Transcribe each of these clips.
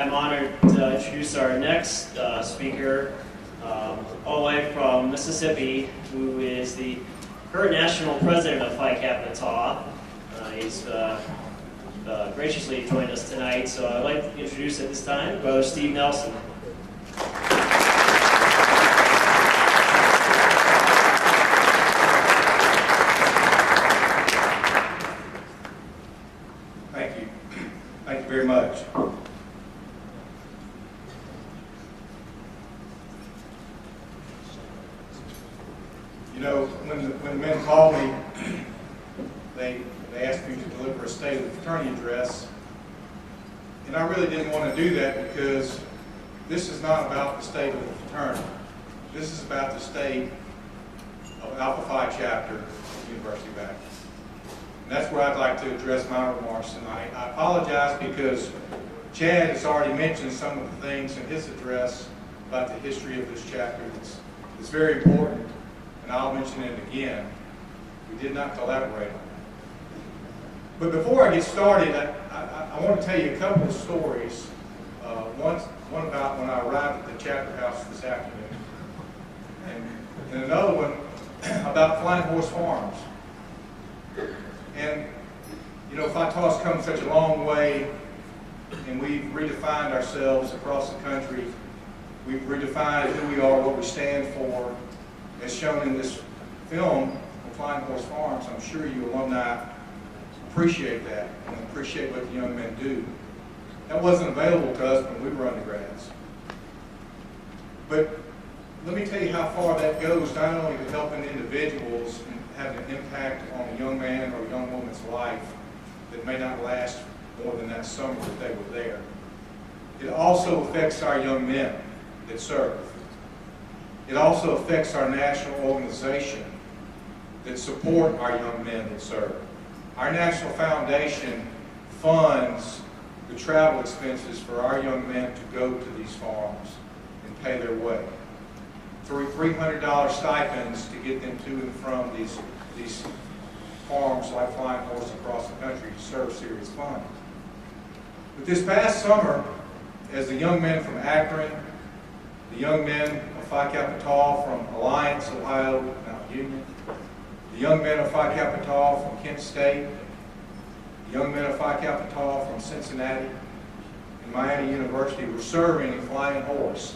I'm honored to introduce our next speaker, all the way from Mississippi, who is the current national president of Phi Kappa Tau. He's graciously joined us tonight, so I'd like to introduce at this time Brother Steve Nelson. Thank you. Thank you very much. You know, when men called me, they asked me to deliver a State of the Fraternity address, and I really didn't want to do that because this is not about the state of the fraternity. This is about the state of Alpha Phi chapter at the University of Akron. And that's where I'd like to address my remarks tonight. I apologize because Chad has already mentioned some of the things in his address about the history of this chapter. It's very important, and I'll mention it again. We did not collaborate on it. But before I get started, I want to tell you a couple of stories. One about when I arrived at the chapter house this afternoon, and another one about Flying Horse Farms. And, you know, Phi Tau has come such a long way, and we've redefined ourselves across the country. We've redefined who we are, what we stand for, as shown in this film, Flying Horse Farms. I'm sure you alumni appreciate that and appreciate what the young men do. That wasn't available to us when we were undergrads. But let me tell you how far that goes, not only to helping individuals and having an impact on a young man or a young woman's life that may not last more than that summer that they were there. It also affects our young men that serve. It also affects our national organization that support our young men that serve. Our national foundation funds the travel expenses for our young men to go to these farms and pay their way. $300 stipends to get them to and from these farms like Flying Horse across the country to serve serious funds. But this past summer, as the young men from Akron, the young men of Phi Kappa Tau from Alliance, Ohio, Mount Union, the young men of Phi Kappa Tau from Kent State, the young men of Phi Kappa Tau from Cincinnati and Miami University were serving in Flying Horse.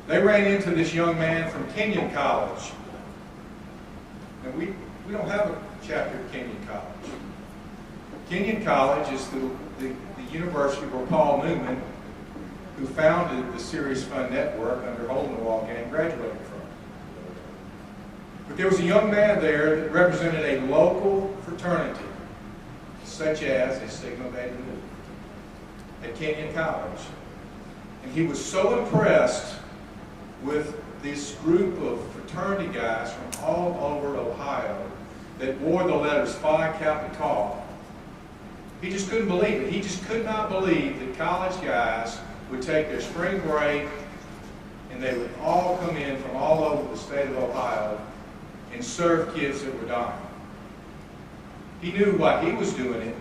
They ran into this young man from Kenyon College. And we don't have a chapter at Kenyon College. Kenyon College is the university where Paul Newman, who founded the Serious Fun Network under Hole in the Wall Gang, graduated from. But there was a young man there that represented a local fraternity, such as a Sigma Beta Nu, at Kenyon College. And he was so impressed with this group of fraternity guys from all over Ohio that wore the letters Phi Kappa Tau. He just couldn't believe it. He just could not believe that college guys would take their spring break and they would all come in from all over the state of Ohio and serve kids that were dying. He knew why he was doing it,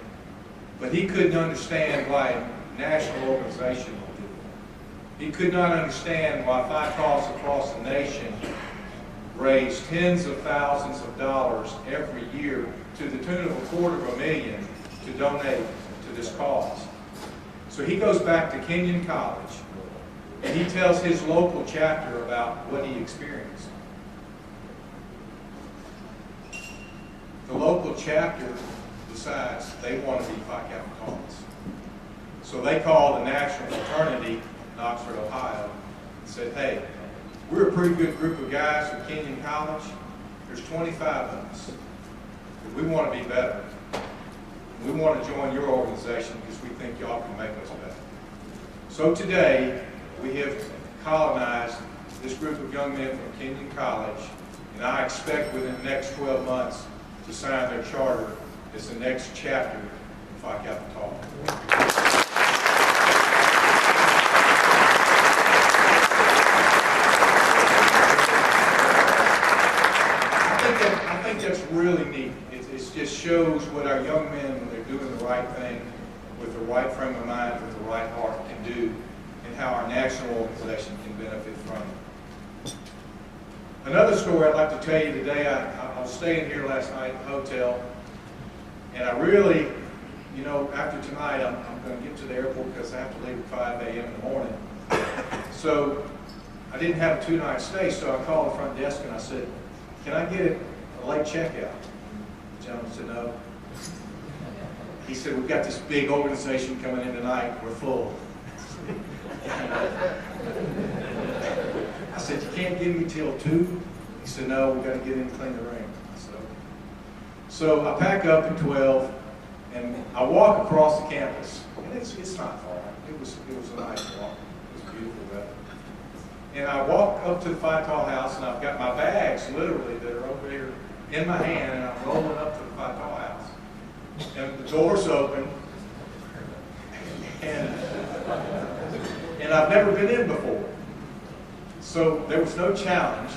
but he couldn't understand why a national organization would do it. He could not understand why Phi Taus across the nation raise tens of thousands of dollars every year to the tune of $250,000 to donate to this cause. So he goes back to Kenyon College and he tells his local chapter about what he experienced. The local chapter decides they want to be Phi Kappa Taus. So they called the national fraternity in Oxford, Ohio, and said, hey, we're a pretty good group of guys from Kenyon College. There's 25 of us. But we want to be better. We want to join your organization because we think y'all can make us better. So today, we have colonized this group of young men from Kenyon College, and I expect within the next 12 months to sign their charter as the next chapter of Phi Kappa Tau. I think that's really neat. It just shows what our young men, when they're doing the right thing, with the right frame of mind, with the right heart, can do and how our national organization can benefit from it. Another story I'd like to tell you today, I was staying here last night at the hotel, and I really, you know, after tonight, I'm going to get to the airport because I have to leave at 5 a.m. in the morning. So I didn't have a 2-night stay, so I called the front desk and I said, can I get a late checkout? The gentleman said, no. He said, we've got this big organization coming in tonight, we're full. I said, you can't give me till 2? He said, no, we've got to get in and clean the room. So I pack up at 12, and I walk across the campus, and it's not far. It was a nice walk. It was beautiful weather. And I walk up to the Phi Tau house, and I've got my bags, literally, that are over here in my hand, and I'm rolling up to the Phi Tau house. And the door's open, and I've never been in before. So there was no challenge.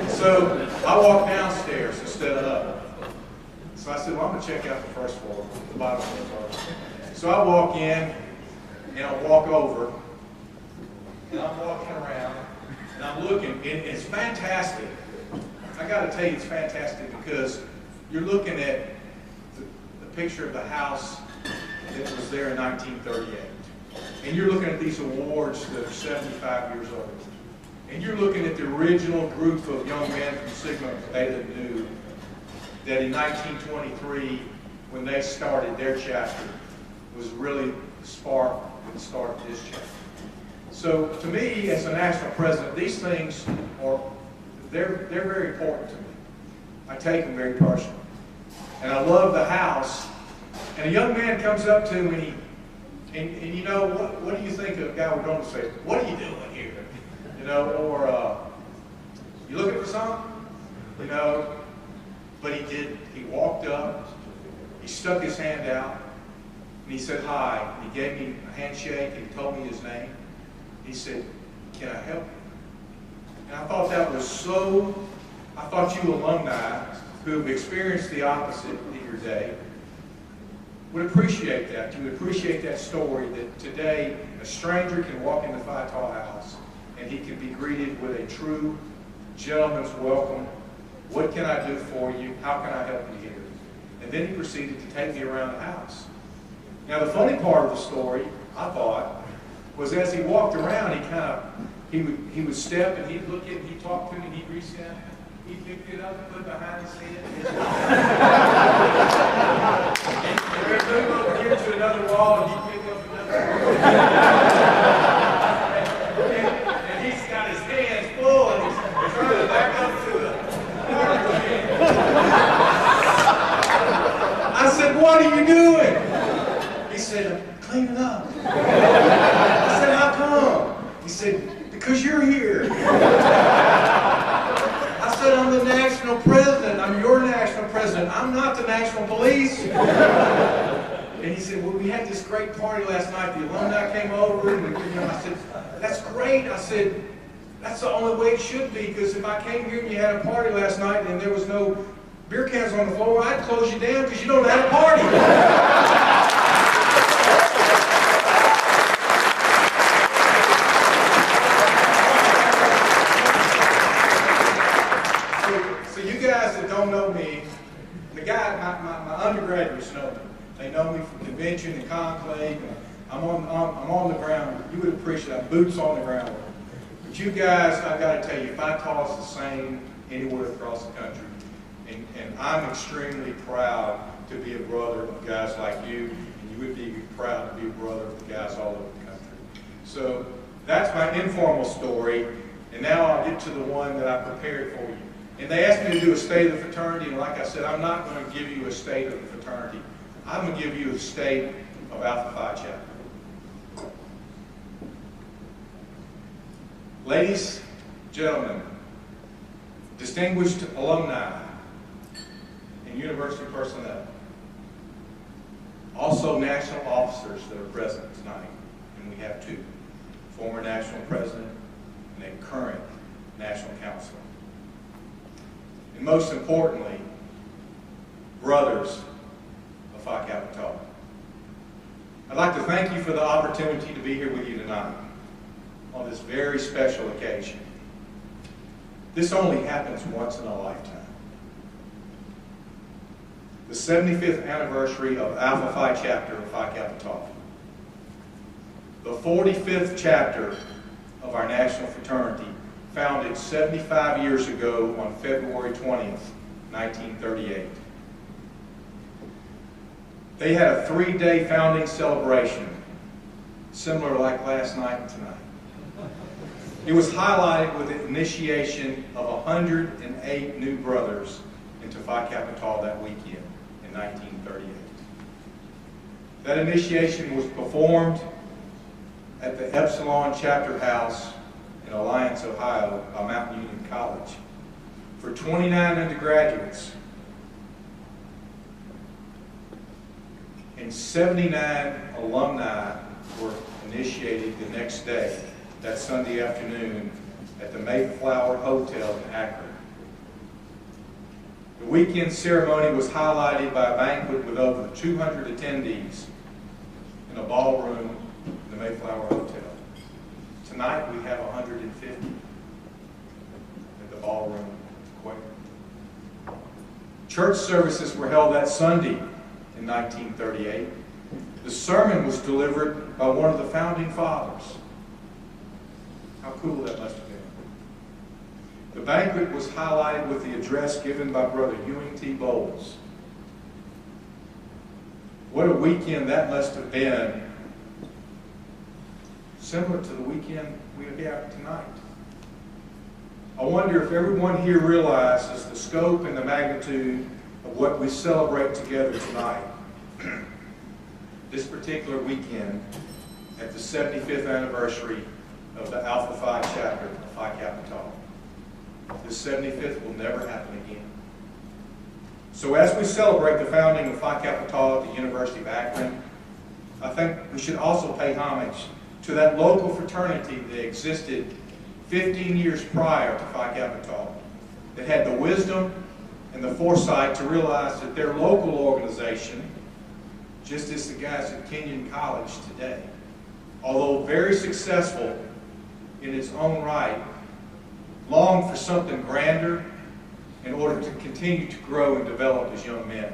So I walked downstairs instead of up. So I said, well, I'm going to check out the first floor, the bottom floor. So I walk in, and I walk over, and I'm walking around, and I'm looking, and it's fantastic. I got to tell you, it's fantastic because you're looking at the picture of the house that was there in 1938. And you're looking at these awards that are 75 years old. And you're looking at the original group of young men from Sigma Theta Nu that in 1923, when they started their chapter, was really the spark that started this chapter. So to me, as a national president, these things they're very important to me. I take them very personally. And I love the house. And a young man comes up to me, and you know, what do you think of a guy we're going to say, what are you doing here? You know, or you looking for something? You know, but he did. He walked up, he stuck his hand out, and he said hi. He gave me a handshake, and he told me his name. He said, can I help you? And I thought that was so, I thought you alumni who have experienced the opposite in your day would appreciate that. You would appreciate that story that today a stranger can walk into Phi Tau house and he can be greeted with a true gentleman's welcome. What can I do for you? How can I help you here? And then he proceeded to take me around the house. Now the funny part of the story, I thought, was as he walked around, he would step and he'd look at it, he'd talk to me, and he'd reach down, he'd pick it up and put it behind his head. And we'd move over here to another wall and he'd pick up another one. And he's got his hands full and he's trying to back up to the garbage can. I said, what are you doing? He said, I'm cleaning up. I said, how come? He said, because you're here. I said, I'm the national president. I'm your national president. I'm not the national police. And he said, well, we had this great party last night. The alumni came over. And I said, that's great. I said, that's the only way it should be, because if I came here and you had a party last night and there was no beer cans on the floor, I'd close you down because you don't have a party. Don't know me. The guy, my undergraduates know me. They know me from convention and conclave. And I'm on the ground. You would appreciate it. Boots on the ground. But you guys, I've got to tell you, Phi Tau is the same anywhere across the country. And I'm extremely proud to be a brother of guys like you. And you would be proud to be a brother of guys all over the country. So that's my informal story. And now I'll get to the one that I prepared for you. And they asked me to do a state of the fraternity, and like I said, I'm not going to give you a state of the fraternity. I'm going to give you a state of Alpha Phi chapter. Ladies, gentlemen, distinguished alumni and university personnel, also national officers that are present tonight, and we have two, former national president and a current national counselor. And most importantly, brothers of Phi Kappa Tau. I'd like to thank you for the opportunity to be here with you tonight on this very special occasion. This only happens once in a lifetime. The 75th anniversary of Alpha Phi chapter of Phi Kappa Tau. The 45th chapter of our national fraternity, founded 75 years ago on February 20th, 1938. They had a 3-day founding celebration, similar like last night and tonight. It was highlighted with the initiation of 108 new brothers into Phi Kappa Tau that weekend in 1938. That initiation was performed at the Epsilon Chapter House in Alliance, Ohio, by Mount Union College for 29 undergraduates and 79 alumni were initiated the next day, that Sunday afternoon, at the Mayflower Hotel in Akron. The weekend ceremony was highlighted by a banquet with over 200 attendees in a ballroom in the Mayflower Hotel. Tonight we have 150 at the ballroom. Church services were held that Sunday in 1938. The sermon was delivered by one of the founding fathers. How cool that must have been. The banquet was highlighted with the address given by Brother Ewing T. Bowles. What a weekend that must have been, similar to the weekend we have tonight. I wonder if everyone here realizes the scope and the magnitude of what we celebrate together tonight. This particular weekend at the 75th anniversary of the Alpha Phi chapter of Phi Kappa Tau. This 75th will never happen again. So as we celebrate the founding of Phi Kappa Tau at the University of Akron, I think we should also pay homage to that local fraternity that existed 15 years prior to Phi Kappa Tau, that had the wisdom and the foresight to realize that their local organization, just as the guys at Kenyon College today, although very successful in its own right, longed for something grander in order to continue to grow and develop as young men.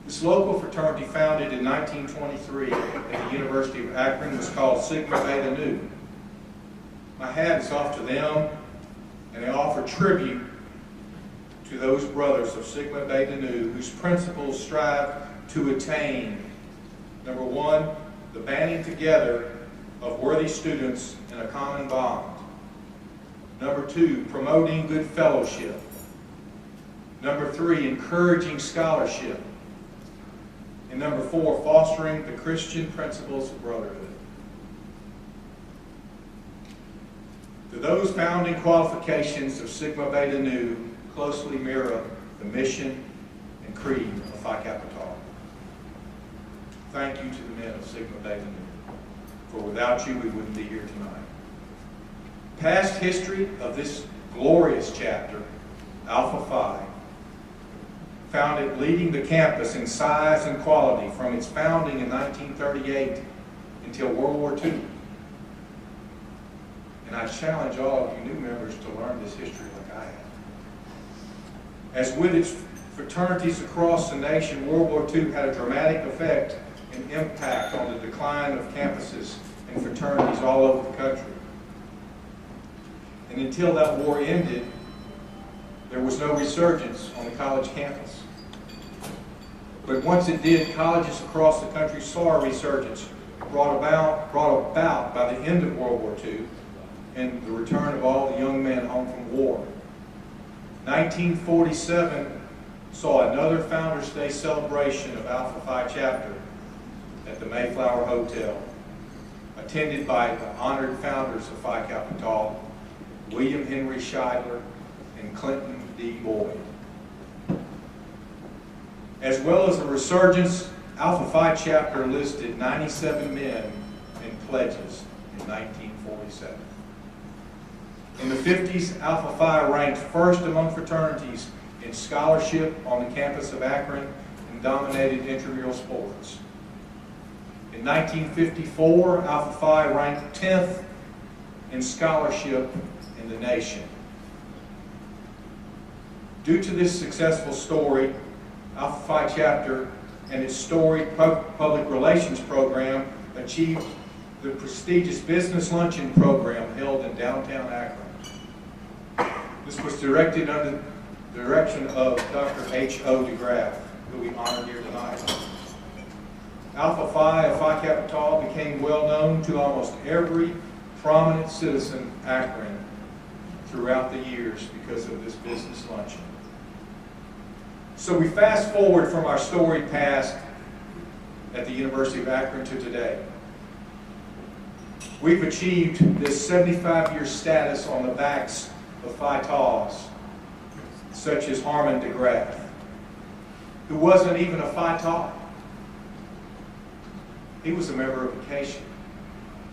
This local fraternity, founded in 1923 at the University of Akron, was called Sigma Beta Nu. My hat is off to them, and I offer tribute to those brothers of Sigma Beta Nu whose principles strive to attain, number one, the banding together of worthy students in a common bond. Number two, promoting good fellowship. Number three, encouraging scholarship. And number four, fostering the Christian principles of brotherhood. Do those founding qualifications of Sigma Beta Nu closely mirror the mission and creed of Phi Kappa Tau? Thank you to the men of Sigma Beta Nu, for without you we wouldn't be here tonight. Past history of this glorious chapter, Alpha Phi, found it leading the campus in size and quality from its founding in 1938 until World War II. And I challenge all of you new members to learn this history like I have. As with its fraternities across the nation, World War II had a dramatic effect and impact on the decline of campuses and fraternities all over the country. And until that war ended, there was no resurgence on the college campus. But once it did, colleges across the country saw a resurgence brought about by the end of World War II and the return of all the young men home from war. 1947 saw another Founders Day celebration of Alpha Phi chapter at the Mayflower Hotel, attended by the honored founders of Phi Kappa Tau, William Henry Scheidler and Clinton D. Boyd. As well as a resurgence, Alpha Phi chapter listed 97 men in pledges in 1947. In the 50s, Alpha Phi ranked first among fraternities in scholarship on the campus of Akron and dominated intramural sports. In 1954, Alpha Phi ranked 10th in scholarship in the nation. Due to this successful story, Alpha Phi chapter and its storied public relations program achieved the prestigious business luncheon program held in downtown Akron. This was directed under the direction of Dr. H.O. DeGraff, who we honor here tonight. Alpha Phi of Phi Kappa Tau became well known to almost every prominent citizen Akron throughout the years because of this business luncheon. So we fast forward from our storied past at the University of Akron to today. We've achieved this 75-year status on the backs of Phi Taus, such as Harmon DeGraff, who wasn't even a Phi Tau. He was a member of Vacation,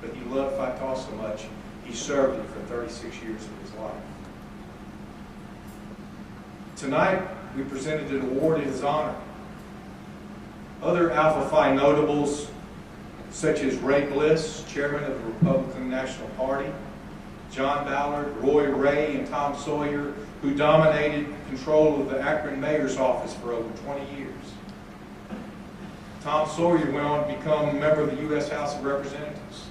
but he loved Phi Tau so much, he served it for 36 years of his life. Tonight, we presented an award in his honor. Other Alpha Phi notables, such as Ray Bliss, chairman of the Republican National Party, John Ballard, Roy Ray, and Tom Sawyer, who dominated control of the Akron mayor's office for over 20 years. Tom Sawyer went on to become a member of the U.S. House of Representatives.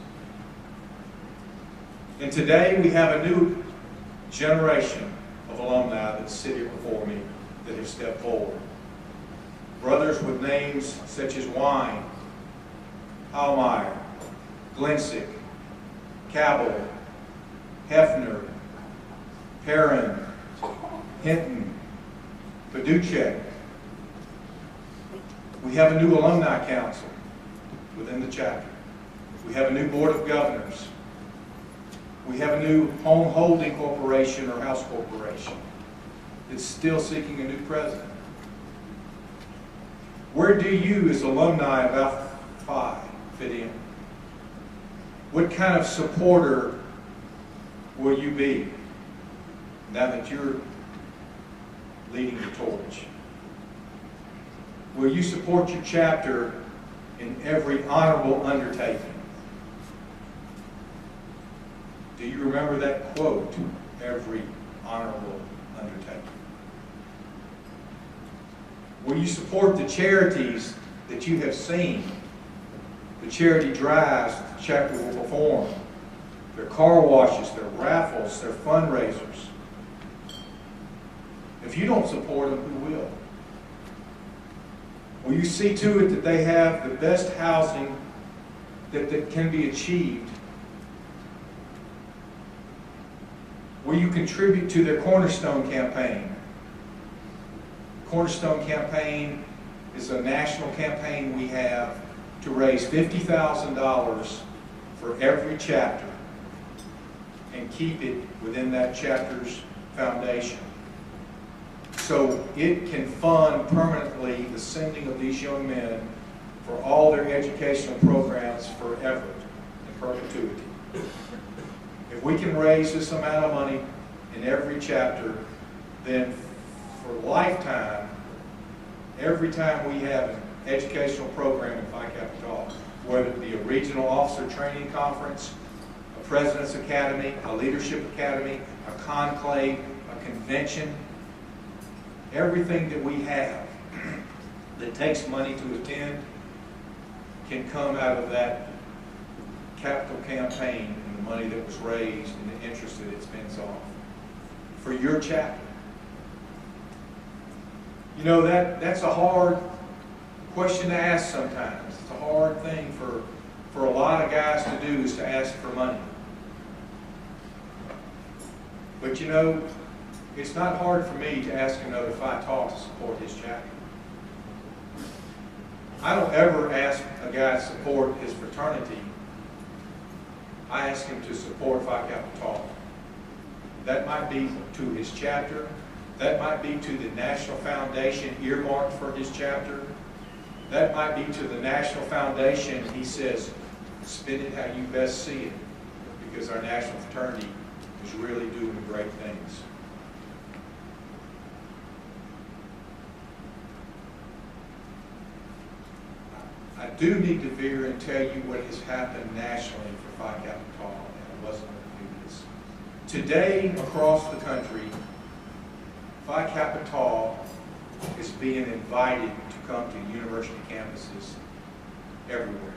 And today we have a new generation of alumni that sit here before me that have stepped forward. Brothers with names such as Wine, Hallmeyer, Glensick, Cabell, Hefner, Perrin, Hinton, Paduchek. We have a new alumni council within the chapter. We have a new board of governors. We have a new home holding corporation or house corporation that's still seeking a new president. Where do you as alumni of Alpha Phi fit in? What kind of supporter will you be now that you're leading the torch? Will you support your chapter in every honorable undertaking? Do you remember that quote, every honorable undertaking? Will you support the charities that you have seen, the charity drives that the chapter will perform, their car washes, their raffles, their fundraisers? If you don't support them, who will? Will you see to it that they have the best housing that can be achieved? Will you contribute to their Cornerstone campaign? Cornerstone campaign is a national campaign we have to raise $50,000 for every chapter and keep it within that chapter's foundation, so it can fund permanently the sending of these young men for all their educational programs forever, in perpetuity. If we can raise this amount of money in every chapter, then for lifetime, every time we have an educational program in Phi Kappa Tau, whether it be a regional officer training conference, a president's academy, a leadership academy, a conclave, a convention, everything that we have that takes money to attend can come out of that capital campaign and the money that was raised and the interest that it spends off for your chapter. You know, that's a hard question to ask sometimes. It's a hard thing for a lot of guys to do, is to ask for money. But you know, it's not hard for me to ask another Phi Tau to support his chapter. I don't ever ask a guy to support his fraternity. I ask him to support Phi Kappa Tau. That might be to his chapter. That might be to the national foundation earmarked for his chapter. That might be to the national foundation. He says, spend it how you best see it, because our national fraternity is really doing great things. do need to veer and tell you what has happened nationally for Phi Kappa Tau, and I wasn't going to do this. Today, across the country, Phi Kappa Tau is being invited to come to university campuses everywhere.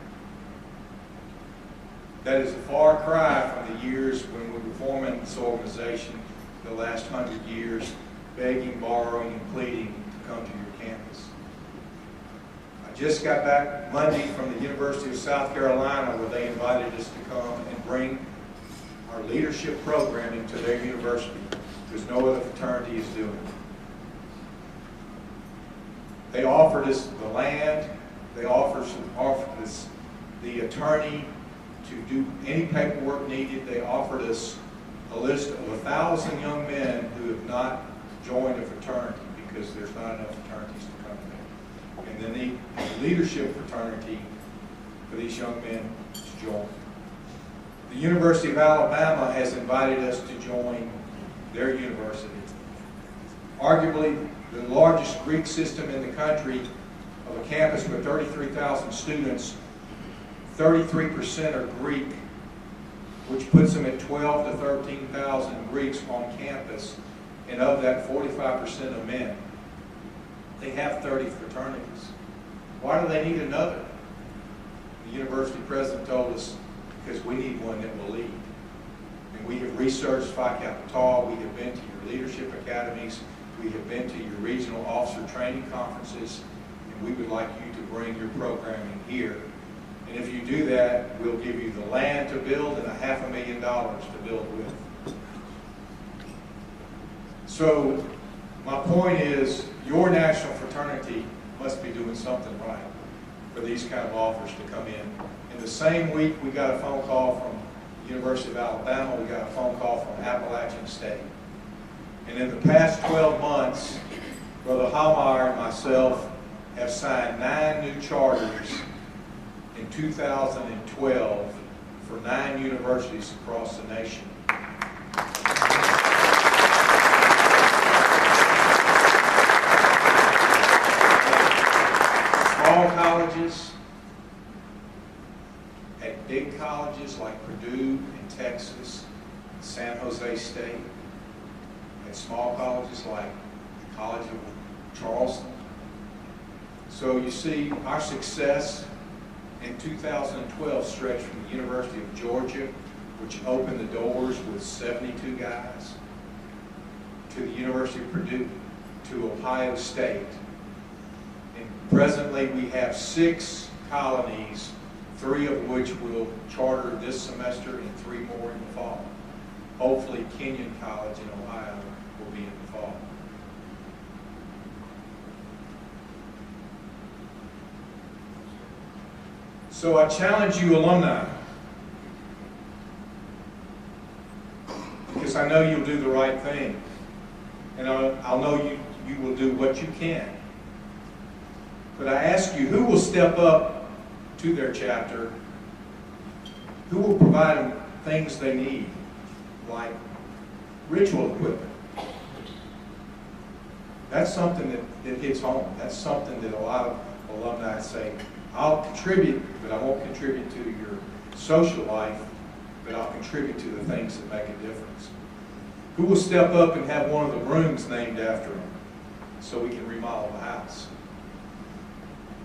That is a far cry from the years when we were forming this organization, the last 100 years, begging, borrowing, and pleading to come to your campus. I just got back Monday from the University of South Carolina, where they invited us to come and bring our leadership programming to their university, because no other fraternity is doing it. They offered us the land, they offered us the attorney to do any paperwork needed. They offered us a list of 1,000 young men who have not joined a fraternity because there's not enough fraternities to come there. And then the leadership fraternity for these young men to join. The University of Alabama has invited us to join their university. Arguably the largest Greek system in the country, of a campus with 33,000 students, 33% are Greek, which puts them at 12 to 13,000 Greeks on campus, and of that 45% are men. They have 30 fraternities. Why do they need another? The university president told us, because we need one that will lead. And we have researched Phi Kappa Tau, we have been to your leadership academies, we have been to your regional officer training conferences, and we would like you to bring your programming here. And if you do that, we'll give you the land to build and $500,000 to build with. So my point is, your national fraternity must be doing something right for these kind of offers to come in. In the same week, we got a phone call from the University of Alabama, we got a phone call from Appalachian State. And in the past 12 months, Brother Hallmeyer and myself have signed 9 new charters in 2012 for 9 universities across the nation. Small colleges, at big colleges like Purdue in Texas, San Jose State, at small colleges like the College of Charleston. So you see, our success in 2012 stretched from the University of Georgia, which opened the doors with 72 guys, to the University of Purdue, to Ohio State. And presently we have 6 colonies, 3 of which will charter this semester and 3 more in the fall. Hopefully Kenyon College in Ohio will be in the fall. So I challenge you alumni, because I know you'll do the right thing, and I'll know you will do what you can. But I ask you, who will step up to their chapter? Who will provide them things they need, like ritual equipment? That's something that hits home. That's something that a lot of alumni say, I'll contribute, but I won't contribute to your social life, but I'll contribute to the things that make a difference. Who will step up and have one of the rooms named after them so we can remodel the house?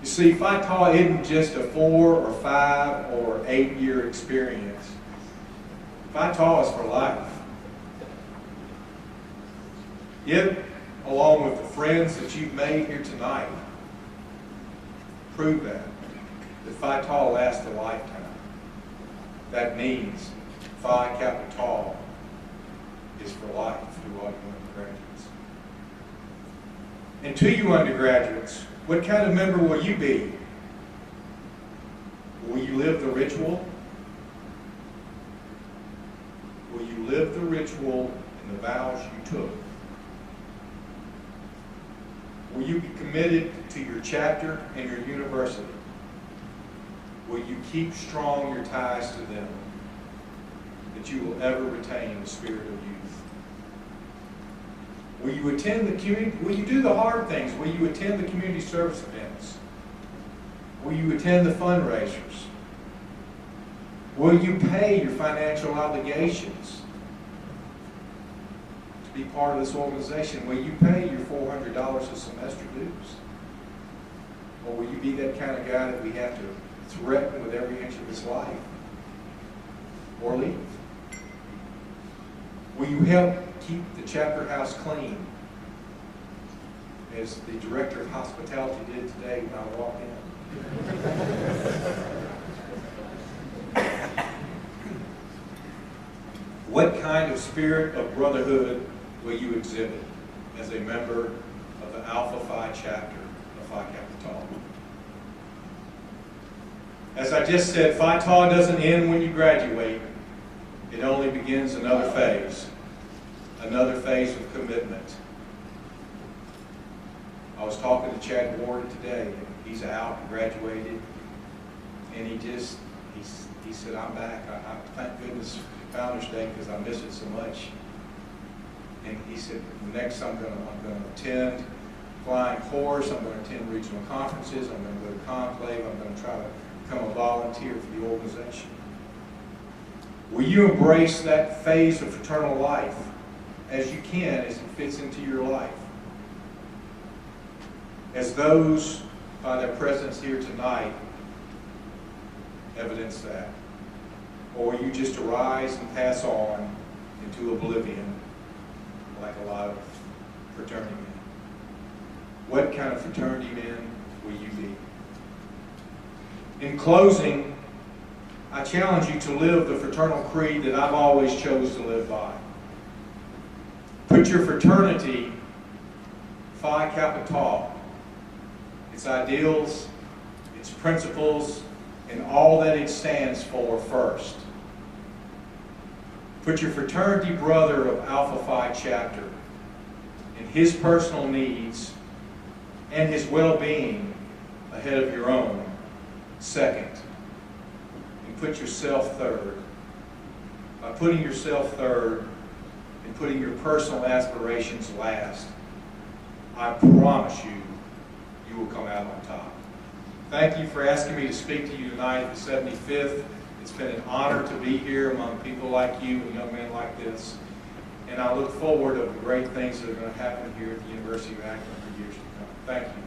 You see, Phi Tau isn't just a 4 or 5 or 8-year experience. Phi Tau is for life. It, along with the friends that you've made here tonight, prove that Phi Tau lasts a lifetime. That means Phi Kappa Tau is for life through all you undergraduates. And to you undergraduates, what kind of member will you be? Will you live the ritual? Will you live the ritual and the vows you took? Will you be committed to your chapter and your university? Will you keep strong your ties to them, that you will ever retain the spirit of youth? Will you attend the community? Will you do the hard things? Will you attend the community service events? Will you attend the fundraisers? Will you pay your financial obligations to be part of this organization? Will you pay your $400 a semester dues? Or will you be that kind of guy that we have to threaten with every inch of his life? Or leave? Will you help keep the chapter house clean, as the director of hospitality did today when I walked in? What kind of spirit of brotherhood will you exhibit as a member of the Alpha Phi chapter of Phi Kappa Tau? As I just said, Phi Tau doesn't end when you graduate. It only begins another phase of commitment. I was talking to Chad Ward today. He's out and graduated, and he said, I'm back. I thank goodness for Founders Day because I miss it so much. And he said, next I'm going to attend Flying Horse. I'm going to attend regional conferences. I'm going to go to Conclave. I'm going to try to become a volunteer for the organization. Will you embrace that phase of fraternal life as you can, as it fits into your life? As those, by their presence here tonight, evidence that? Or will you just arise and pass on into oblivion like a lot of fraternity men? What kind of fraternity men will you be? In closing, I challenge you to live the fraternal creed that I've always chose to live by. Put your fraternity, Phi Kappa Tau, its ideals, its principles, and all that it stands for first. Put your fraternity brother of Alpha Phi chapter and his personal needs and his well-being ahead of your own second. And put yourself third. By putting yourself third and putting your personal aspirations last, I promise you, you will come out on top. Thank you for asking me to speak to you tonight at the 75th. It's been an honor to be here among people like you and young men like this. And I look forward to the great things that are going to happen here at the University of Akron for years to come. Thank you.